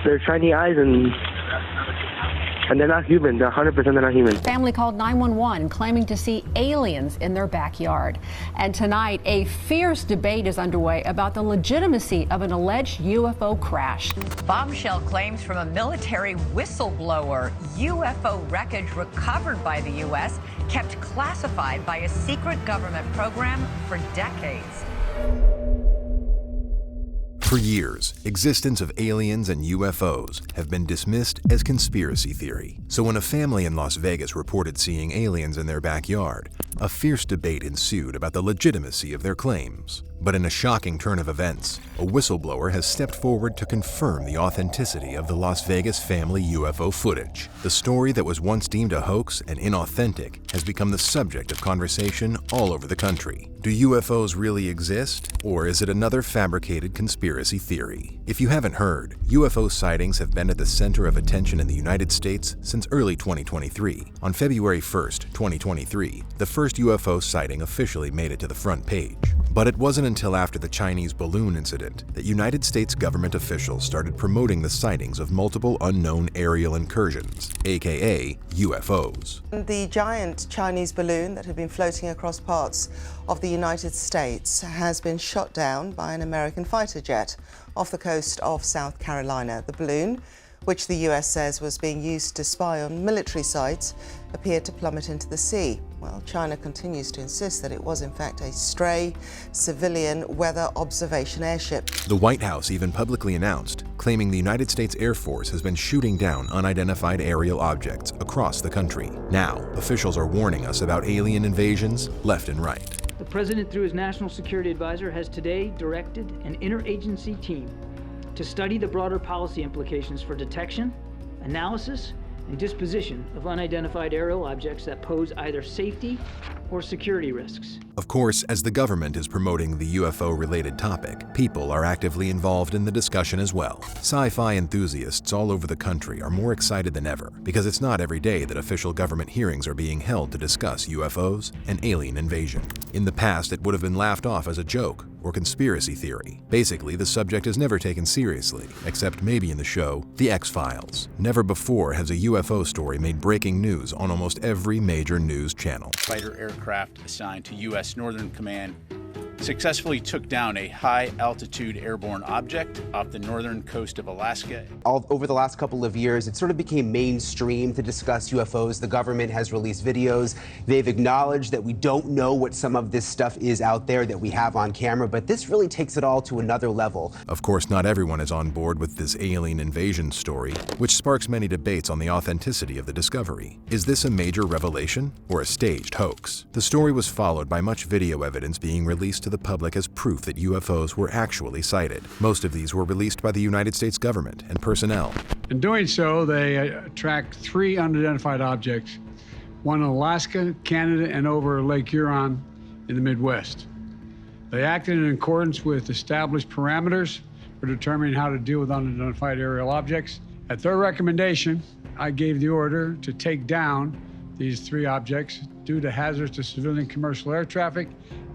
They're shiny eyes and they're not human. They're 100% they're not human. Family called 911 claiming to see aliens in their backyard. And tonight, a fierce debate is underway about the legitimacy of an alleged UFO crash. Bombshell claims from a military whistleblower. UFO wreckage recovered by the U.S. kept classified by a secret government program for decades. For years, existence of aliens and UFOs have been dismissed as conspiracy theory. So when a family in Las Vegas reported seeing aliens in their backyard, a fierce debate ensued about the legitimacy of their claims. But in a shocking turn of events, a whistleblower has stepped forward to confirm the authenticity of the Las Vegas family UFO footage. The story that was once deemed a hoax and inauthentic has become the subject of conversation all over the country. Do UFOs really exist, or is it another fabricated conspiracy theory? If you haven't heard, UFO sightings have been at the center of attention in the United States since early 2023. On February 1st, 2023, the first UFO sighting officially made it to the front page. But it wasn't until after the Chinese balloon incident that United States government officials started promoting the sightings of multiple unknown aerial incursions, aka UFOs. The giant Chinese balloon that had been floating across parts of the United States has been shot down by an American fighter jet off the coast of South Carolina. The balloon, which the US says was being used to spy on military sites, appeared to plummet into the sea. Well, China continues to insist that it was in fact a stray civilian weather observation airship. The White House even publicly announced, claiming the United States Air Force has been shooting down unidentified aerial objects across the country. Now, officials are warning us about alien invasions left and right. The President, through his National Security Advisor, has today directed an interagency team to study the broader policy implications for detection, analysis, and disposition of unidentified aerial objects that pose either safety or security risks. Of course, as the government is promoting the UFO-related topic, people are actively involved in the discussion as well. Sci-fi enthusiasts all over the country are more excited than ever, because it's not every day that official government hearings are being held to discuss UFOs and alien invasion. In the past, it would have been laughed off as a joke or conspiracy theory. Basically, the subject is never taken seriously, except maybe in the show The X-Files. Never before has a UFO story made breaking news on almost every major news channel. Fighter aircraft assigned to U.S. Northern Command successfully took down a high-altitude airborne object off the northern coast of Alaska. Over the last couple of years, it sort of became mainstream to discuss UFOs. The government has released videos. They've acknowledged that we don't know what some of this stuff is out there that we have on camera, but this really takes it all to another level. Of course, not everyone is on board with this alien invasion story, which sparks many debates on the authenticity of the discovery. Is this a major revelation or a staged hoax? The story was followed by much video evidence being released to the public as proof that UFOs were actually sighted. Most of these were released by the United States government and personnel. In doing so, they tracked 3 unidentified objects, one in Alaska, Canada, and over Lake Huron in the Midwest. They acted in accordance with established parameters for determining how to deal with unidentified aerial objects. At their recommendation, I gave the order to take down these 3 objects due to hazards to civilian commercial air traffic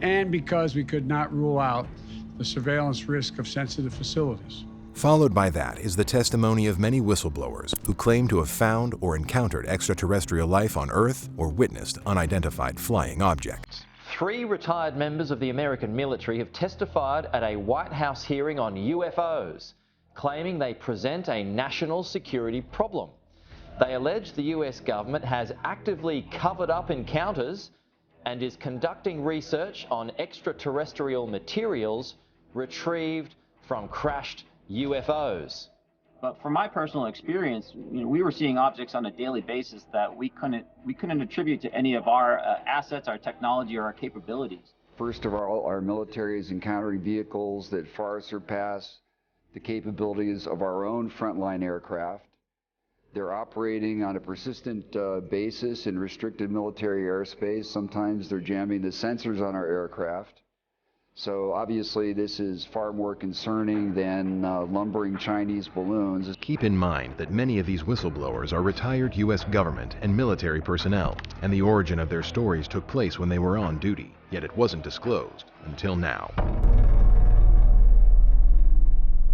and because we could not rule out the surveillance risk of sensitive facilities. Followed by that is the testimony of many whistleblowers who claim to have found or encountered extraterrestrial life on Earth or witnessed unidentified flying objects. 3 retired members of the American military have testified at a White House hearing on UFOs, claiming they present a national security problem. They allege the US government has actively covered up encounters and is conducting research on extraterrestrial materials retrieved from crashed UFOs. But from my personal experience, we were seeing objects on a daily basis that we couldn't attribute to any of our assets, our technology, or our capabilities. First of all, our military is encountering vehicles that far surpass the capabilities of our own frontline aircraft. They're operating on a persistent basis in restricted military airspace. Sometimes they're jamming the sensors on our aircraft. So obviously this is far more concerning than lumbering Chinese balloons. Keep in mind that many of these whistleblowers are retired U.S. government and military personnel, and the origin of their stories took place when they were on duty, yet it wasn't disclosed until now.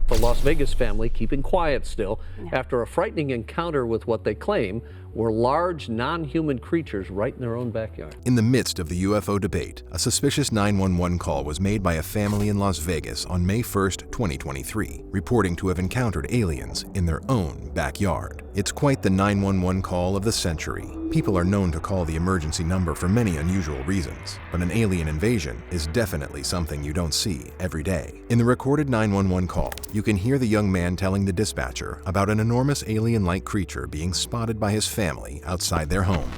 The Las Vegas family keeping quiet still after a frightening encounter with what they claim were large, non-human creatures right in their own backyard. In the midst of the UFO debate, a suspicious 911 call was made by a family in Las Vegas on May 1st, 2023, reporting to have encountered aliens in their own backyard. It's quite the 911 call of the century. People are known to call the emergency number for many unusual reasons, but an alien invasion is definitely something you don't see every day. In the recorded 911 call, you can hear the young man telling the dispatcher about an enormous alien-like creature being spotted by his family outside their home.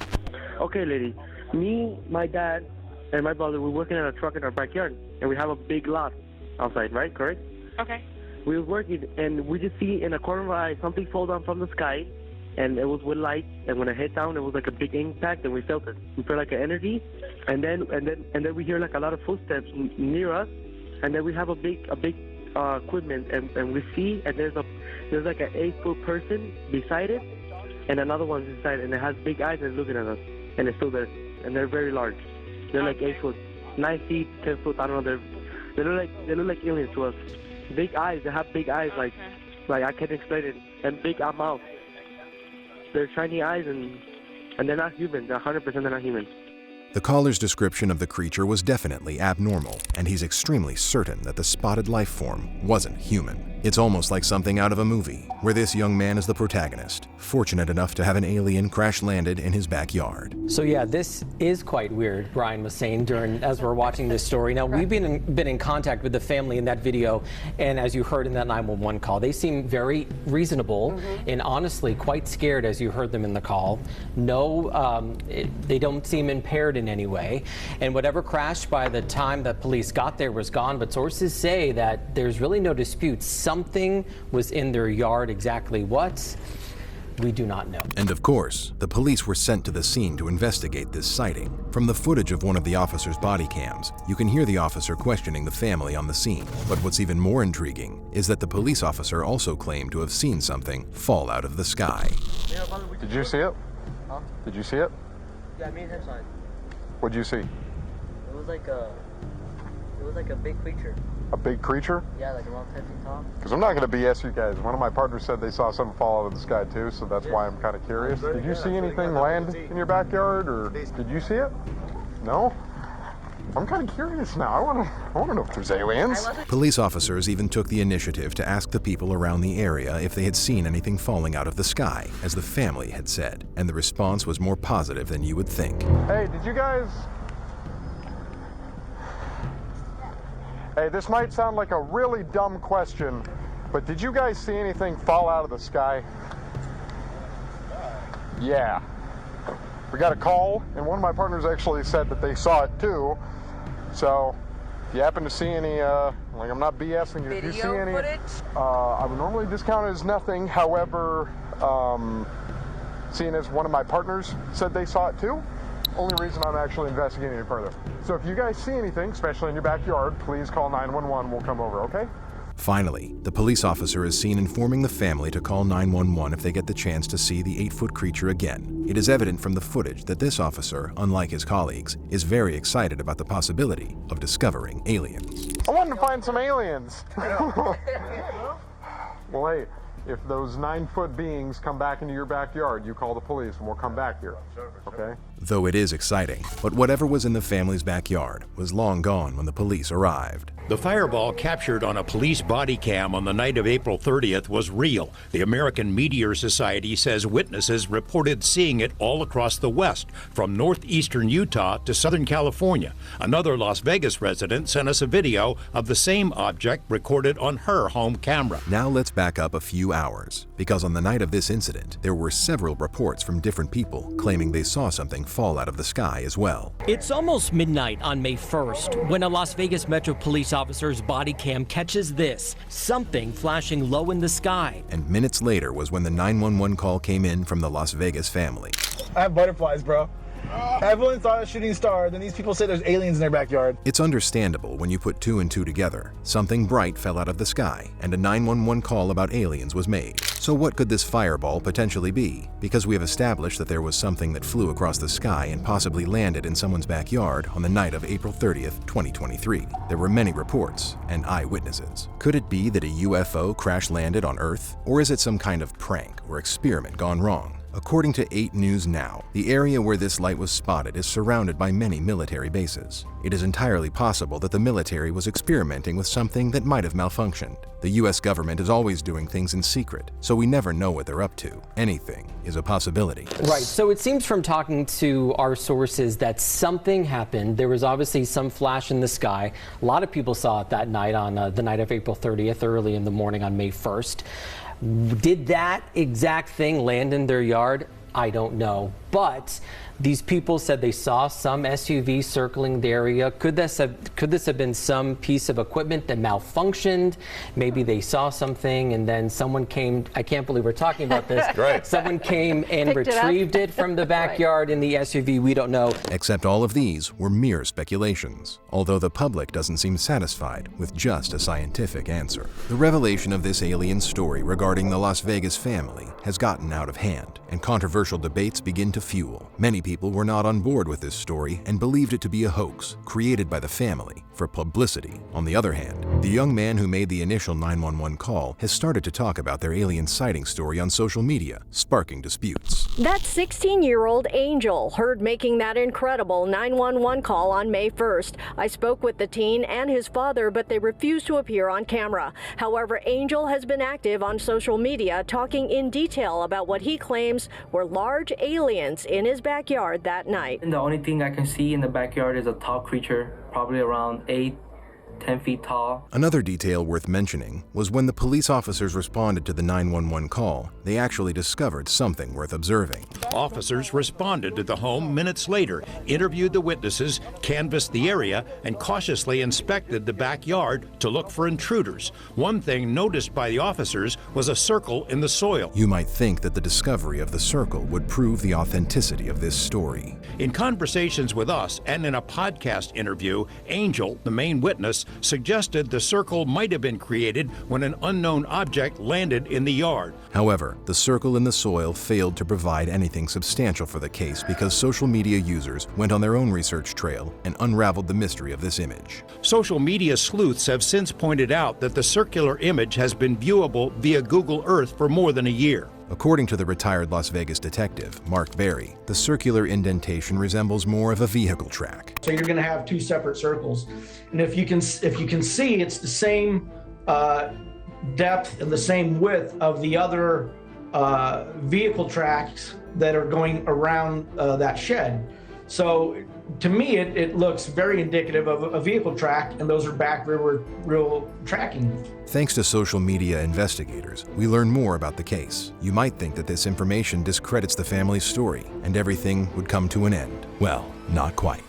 Okay, lady. Me, my dad, and my brother, we're working on a truck in our backyard, and we have a big lot outside, right? Correct? Okay. We were working, and we just see in a corner of our eye something fall down from the sky, and it was with light, and when it hit down, it was like a big impact, and we felt it. We felt like an energy, and then we hear like a lot of footsteps near us, and then we have a big equipment, and we see, and there's like an 8-foot person beside it, and another one beside it, and it has big eyes and looking at us, and it's still there, and they're very large. They're like 8 foot, 9 feet, 10 foot. I don't know. They look like aliens to us. Big eyes. They have big eyes, like I can't explain it, and big mouth. They're shiny eyes, and they're not human. They're 100% they're not human. The caller's description of the creature was definitely abnormal, and he's extremely certain that the spotted life form wasn't human. It's almost like something out of a movie, where this young man is the protagonist, fortunate enough to have an alien crash-landed in his backyard. So yeah, this is quite weird, Brian was saying as we're watching this story. Now, we've been in contact with the family in that video, and as you heard in that 911 call, they seem very reasonable and honestly quite scared as you heard them in the call. No, they don't seem impaired in any way, and whatever crashed by the time that police got there was gone, but sources say that there's really no dispute. Something was in their yard. Exactly what? We do not know. And of course, the police were sent to the scene to investigate this sighting. From the footage of one of the officer's body cams, you can hear the officer questioning the family on the scene. But what's even more intriguing is that the police officer also claimed to have seen something fall out of the sky. Did you see it? Huh? Did you see it? Yeah, me and him saw it. What'd you see? It was like a big creature. A big creature? Yeah, like around 10 feet tall. Because I'm not going to BS you guys. One of my partners said they saw something fall out of the sky too, so that's why I'm kind of curious. Did you see anything land in your backyard, or did you see it? No? I'm kind of curious now. I want to know if there's aliens. Police officers even took the initiative to ask the people around the area if they had seen anything falling out of the sky, as the family had said, and the response was more positive than you would think. Hey, did you guys... Hey, this might sound like a really dumb question, but did you guys see anything fall out of the sky? Yeah. We got a call, and one of my partners actually said that they saw it too. So, if you happen to see any, like I'm not BSing you, if you see any, footage? I would normally discount it as nothing. However, seeing as one of my partners said they saw it too, only reason I'm actually investigating it further. So if you guys see anything, especially in your backyard, please call 911. We'll come over, okay? Finally, the police officer is seen informing the family to call 911 if they get the chance to see the 8-foot creature again. It is evident from the footage that this officer, unlike his colleagues, is very excited about the possibility of discovering aliens. I wanted to find some aliens. Well, hey, if those 9-foot beings come back into your backyard, you call the police and we'll come back here, okay? Though it is exciting, but whatever was in the family's backyard was long gone when the police arrived. The fireball captured on a police body cam on the night of April 30th was real. The American Meteor Society says witnesses reported seeing it all across the West, from northeastern Utah to Southern California. Another Las Vegas resident sent us a video of the same object recorded on her home camera. Now let's back up a few hours, because on the night of this incident, there were several reports from different people claiming they saw something fall out of the sky as well. It's almost midnight on May 1st when a Las Vegas Metro Police officer's body cam catches this, something flashing low in the sky. And minutes later was when the 911 call came in from the Las Vegas family. I have butterflies, bro. Everyone saw a shooting star, then these people say there's aliens in their backyard. It's understandable when you put two and two together. Something bright fell out of the sky, and a 911 call about aliens was made. So what could this fireball potentially be? Because we have established that there was something that flew across the sky and possibly landed in someone's backyard on the night of April 30th, 2023. There were many reports and eyewitnesses. Could it be that a UFO crash-landed on Earth? Or is it some kind of prank or experiment gone wrong? According to 8 News Now, the area where this light was spotted is surrounded by many military bases. It is entirely possible that the military was experimenting with something that might have malfunctioned. The US government is always doing things in secret, so we never know what they're up to. Anything is a possibility. Right, so it seems from talking to our sources that something happened. There was obviously some flash in the sky. A lot of people saw it that night on the night of April 30th, early in the morning on May 1st. Did that exact thing land in their yard? I don't know. But these people said they saw some SUV circling the area. Could this have been some piece of equipment that malfunctioned? Maybe they saw something and then someone came, I can't believe we're talking about this. Right. Someone came and retrieved it from the backyard in the SUV. We don't know. Except all of these were mere speculations, although the public doesn't seem satisfied with just a scientific answer. The revelation of this alien story regarding the Las Vegas family has gotten out of hand, and controversial debates begin to fuel. Many people were not on board with this story and believed it to be a hoax created by the family for publicity. On the other hand, the young man who made the initial 911 call has started to talk about their alien sighting story on social media, sparking disputes. That 16-year-old Angel heard making that incredible 911 call on May 1st. I spoke with the teen and his father, but they refused to appear on camera. However, Angel has been active on social media, talking in detail about what he claims were large aliens in his backyard that night. And the only thing I can see in the backyard is a tall creature, probably around 8-10 feet tall. Another detail worth mentioning was when the police officers responded to the 911 call, they actually discovered something worth observing. Officers responded to the home minutes later, interviewed the witnesses, canvassed the area, and cautiously inspected the backyard to look for intruders. One thing noticed by the officers was a circle in the soil. You might think that the discovery of the circle would prove the authenticity of this story. In conversations with us and in a podcast interview, Angel, the main witness, suggested the circle might have been created when an unknown object landed in the yard. However, the circle in the soil failed to provide anything substantial for the case because social media users went on their own research trail and unraveled the mystery of this image. Social media sleuths have since pointed out that the circular image has been viewable via Google Earth for more than a year. According to the retired Las Vegas detective, Mark Berry, the circular indentation resembles more of a vehicle track. So you're going to have two separate circles. And if you can see, it's the same depth and the same width of the other vehicle tracks that are going around that shed. So to me, it looks very indicative of a vehicle track, and those are back real tracking. Thanks to social media investigators, we learn more about the case. You might think that this information discredits the family's story and everything would come to an end. Well, not quite.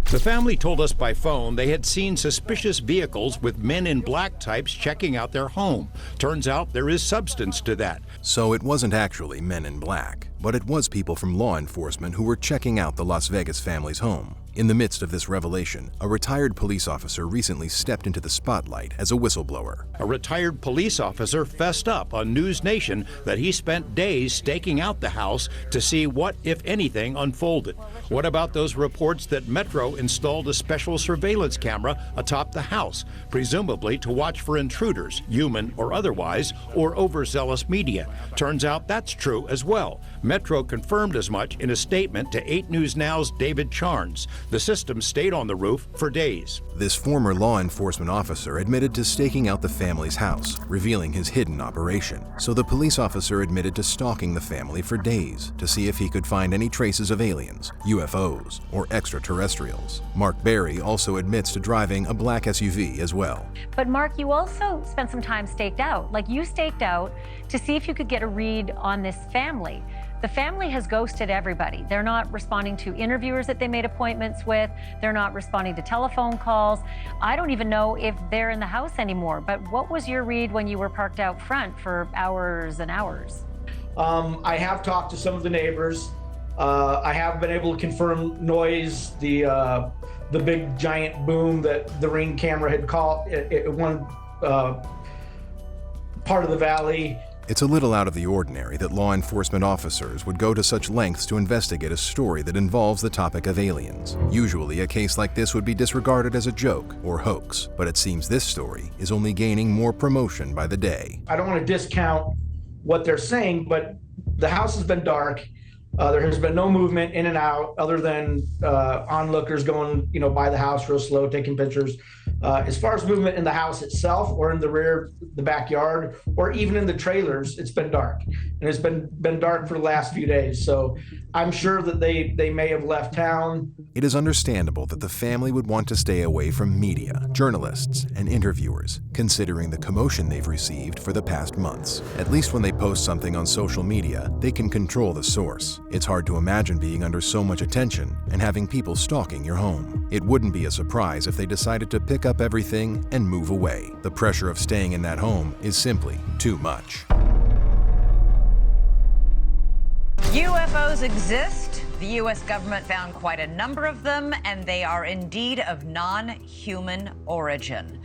The family told us by phone they had seen suspicious vehicles with men in black types checking out their home. Turns out there is substance to that. So it wasn't actually men in black, but it was people from law enforcement who were checking out the Las Vegas family's home. In the midst of this revelation, a retired police officer recently stepped into the spotlight as a whistleblower. A retired police officer fessed up on News Nation that he spent days staking out the house to see what, if anything, unfolded. What about those reports that Metro installed a special surveillance camera atop the house, presumably to watch for intruders, human or otherwise, or overzealous media? Turns out that's true as well. Metro confirmed as much in a statement to 8 News Now's David Charnes. The system stayed on the roof for days. This former law enforcement officer admitted to staking out the family's house, revealing his hidden operation. So the police officer admitted to stalking the family for days to see if he could find any traces of aliens, UFOs, or extraterrestrials. Mark Berry also admits to driving a black SUV as well. But Mark, you also spent some time staked out. Like, you staked out to see if you could get a read on this family. The family has ghosted everybody. They're not responding to interviewers that they made appointments with. They're not responding to telephone calls. I don't even know if they're in the house anymore. But what was your read when you were parked out front for hours and hours? I have talked to some of the neighbors. I have been able to confirm noise, the big giant boom that the Ring camera had caught at one part of the valley. It's a little out of the ordinary that law enforcement officers would go to such lengths to investigate a story that involves the topic of aliens. Usually, a case like this would be disregarded as a joke or hoax, but it seems this story is only gaining more promotion by the day. I don't want to discount what they're saying, but the house has been dark. There has been no movement in and out other than onlookers going, by the house real slow, taking pictures. As far as movement in the house itself or in the rear, the backyard, or even in the trailers, it's been dark. And it's been dark for the last few days. So I'm sure that they may have left town. It is understandable that the family would want to stay away from media, journalists, and interviewers, considering the commotion they've received for the past months. At least when they post something on social media, they can control the source. It's hard to imagine being under so much attention and having people stalking your home. It wouldn't be a surprise if they decided to pick up everything and move away. The pressure of staying in that home is simply too much. UFOs exist. The U.S. government found quite a number of them, and they are indeed of non-human origin.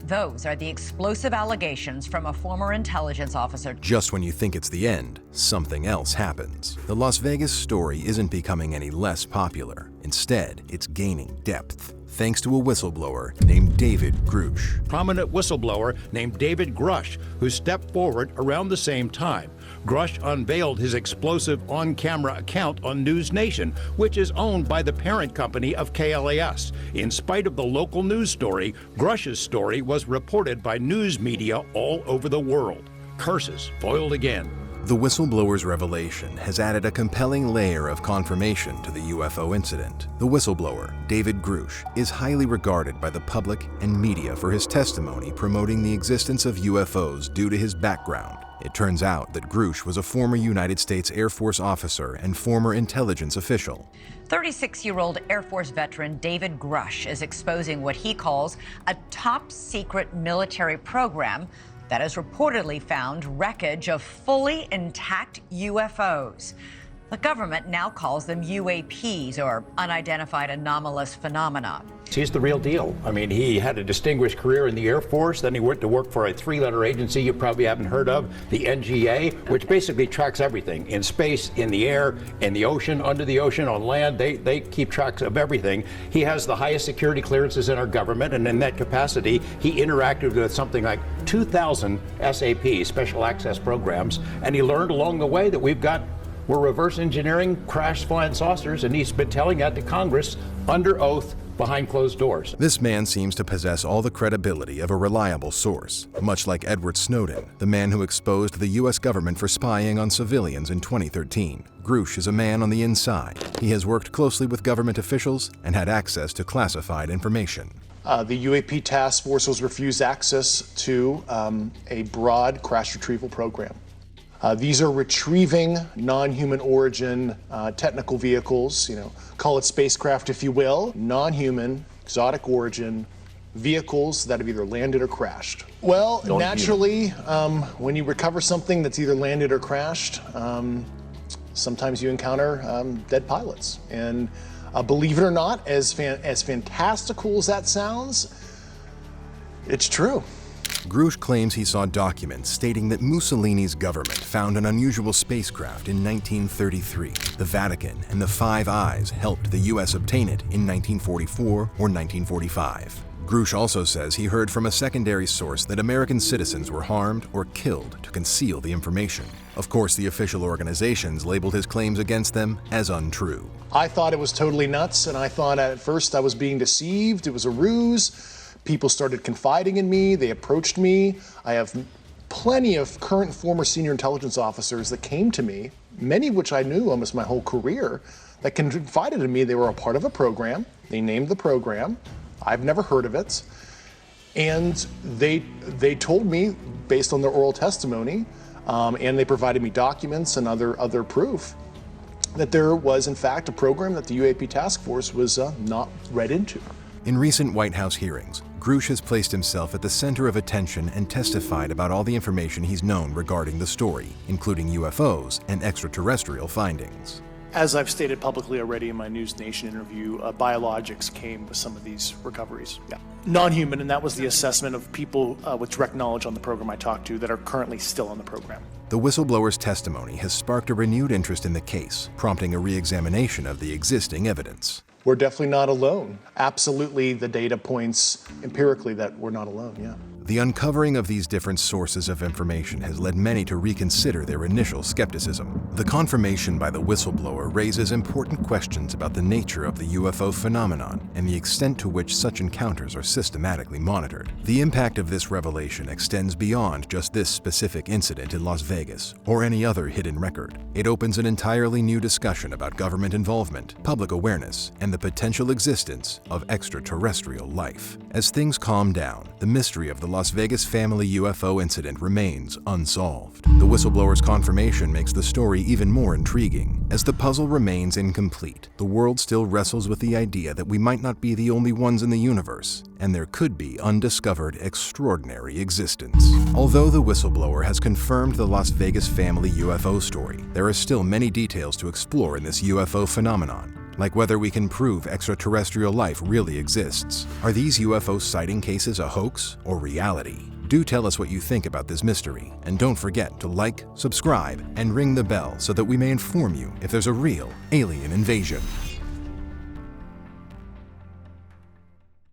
Those are the explosive allegations from a former intelligence officer. Just when you think it's the end, something else happens. The Las Vegas story isn't becoming any less popular. Instead, it's gaining depth, thanks to a whistleblower named David Grush. Prominent whistleblower named David Grush, who stepped forward around the same time. Grush unveiled his explosive on-camera account on News Nation, which is owned by the parent company of KLAS. In spite of the local news story, Grush's story was reported by news media all over the world. Curses foiled again. The whistleblower's revelation has added a compelling layer of confirmation to the UFO incident. The whistleblower, David Grush, is highly regarded by the public and media for his testimony promoting the existence of UFOs due to his background. It turns out that Grush was a former United States Air Force officer and former intelligence official. 36-year-old Air Force veteran David Grush is exposing what he calls a top-secret military program that has reportedly found wreckage of fully intact UFOs. The government now calls them UAPs, or unidentified anomalous phenomena. He's the real deal. I mean, he had a distinguished career in the Air Force. Then he went to work for a three-letter agency you probably haven't heard of, the NGA, which basically tracks everything in space, in the air, in the ocean, under the ocean, on land. They keep track of everything. He has the highest security clearances in our government, and in that capacity, he interacted with something like 2,000 SAP, special access programs, and he learned along the way that we're reverse engineering crash flying saucers, and he's been telling that to Congress under oath behind closed doors. This man seems to possess all the credibility of a reliable source, much like Edward Snowden, the man who exposed the U.S. government for spying on civilians in 2013. Grush is a man on the inside. He has worked closely with government officials and had access to classified information. The UAP task force was refused access to a broad crash retrieval program. These are retrieving non-human origin technical vehicles, call it spacecraft if you will, non-human, exotic origin vehicles that have either landed or crashed. Well, naturally, when you recover something that's either landed or crashed, sometimes you encounter dead pilots. And believe it or not, as fantastical as that sounds, it's true. Grush claims he saw documents stating that Mussolini's government found an unusual spacecraft in 1933. The Vatican and the Five Eyes helped the U.S. obtain it in 1944 or 1945. Grush also says he heard from a secondary source that American citizens were harmed or killed to conceal the information. Of course, the official organizations labeled his claims against them as untrue. I thought it was totally nuts, and I thought at first I was being deceived. It was a ruse. People started confiding in me. They approached me. I have plenty of current and former senior intelligence officers that came to me, many of which I knew almost my whole career, that confided in me they were a part of a program. They named the program. I've never heard of it. And they told me, based on their oral testimony, and they provided me documents and other proof, that there was in fact a program that the UAP task force was not read into. In recent White House hearings, Grush has placed himself at the center of attention and testified about all the information he's known regarding the story, including UFOs and extraterrestrial findings. As I've stated publicly already in my News Nation interview, biologics came with some of these recoveries. Yeah. Non-human, and that was the assessment of people with direct knowledge on the program I talked to that are currently still on the program. The whistleblower's testimony has sparked a renewed interest in the case, prompting a re-examination of the existing evidence. We're definitely not alone. Absolutely, the data points empirically that we're not alone, yeah. The uncovering of these different sources of information has led many to reconsider their initial skepticism. The confirmation by the whistleblower raises important questions about the nature of the UFO phenomenon and the extent to which such encounters are systematically monitored. The impact of this revelation extends beyond just this specific incident in Las Vegas or any other hidden record. It opens an entirely new discussion about government involvement, public awareness, and the potential existence of extraterrestrial life. As things calm down, the mystery of the Las Vegas family UFO incident remains unsolved. The whistleblower's confirmation makes the story even more intriguing. As the puzzle remains incomplete, the world still wrestles with the idea that we might not be the only ones in the universe, and there could be undiscovered extraordinary existence. Although the whistleblower has confirmed the Las Vegas family UFO story, there are still many details to explore in this UFO phenomenon. Like whether we can prove extraterrestrial life really exists. Are these UFO sighting cases a hoax or reality? Do tell us what you think about this mystery, and don't forget to like, subscribe, and ring the bell so that we may inform you if there's a real alien invasion.